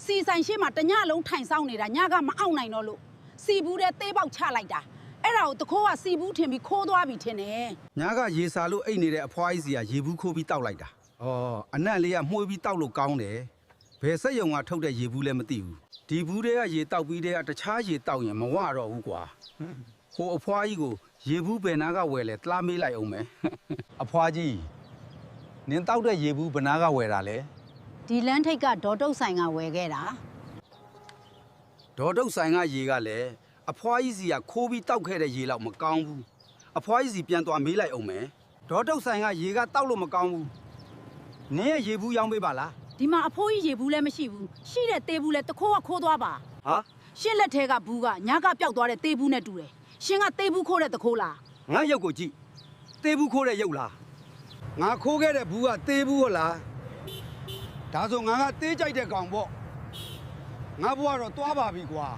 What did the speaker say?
စီဆိုင်ရှိမှတညလုံးထိုင်ဆောင်နေတာညကမအောင်နိုင်တော့လို့စီဘူးတဲ့သေးပေါက်ချလိုက်တာအဲ့ဒါကိုတခိုးကစီဘူးထင်ပြီးခိုးသွားပြီထင်တယ် ညကရေစာလို့အိတ်နေတဲ့အဖွားကြီးစီကရေဘူးခိုးပြီးတောက်လိုက်တာဩအနံ့လေးကမှုှေးပြီးတောက်လို့ကောင်းတယ်ဘယ်စက်ယုံကထုတ်တဲ့ရေဘူးလည်းမသိဘူးဒီဘူးတွေကရေတောက်ပြီးတဲ့ကတခြားရေတောက်ရင်မဝတော့ဘူးကွာဟိုအဖွားကြီးကိုရေဘူးဘယ်နာကဝယ်လဲတလားမေးလိုက်အောင်မယ်အဖွားကြီးနင်တောက်တဲ့ရေဘူးဘယ်နာကဝယ်တာလဲ ဒီလန်းထိတ်ကဒေါ်တုတ်ဆိုင်ကဝယ်ခဲ့တာ ဒေါ်တုတ်ဆိုင်ကရေကလည်းအဖွားကြီးစီကခိုးပြီးတောက်ခဲ့တဲ့ရေလောက်မကောင်းဘူးအဖွားကြီးစီပြန်သွားမေးလိုက်အောင်မယ်ဒေါ်တုတ်ဆိုင်ကရေကတောက်လို့မကောင်းဘူးနင်ရဲ့ရေဘူးရောင်းပေးပါလား ဒီမှာအဖိုးကြီးရေဘူးလည်းမရှိဘူးရှိတဲ့သေးဘူးလည်းတခိုးကခိုးသွားပါ ဟာ ရှင်းလက်ထဲကဘူးကညကပျောက်သွားတဲ့သေးဘူးနဲ့တူတယ်ရှင်ကသေးဘူးခိုးတဲ့တခိုးလား ငါရုပ်ကိုကြည့်သေးဘူးခိုးတဲ့ရုပ်လားငါခိုးခဲ့တဲ့ဘူးကသေးဘူးဟုတ်လားဒါဆိုငါကသေးကြိုက်တဲ့ကောင်ပေါ့ငါဘွားတော့သွားပါပြီကွာ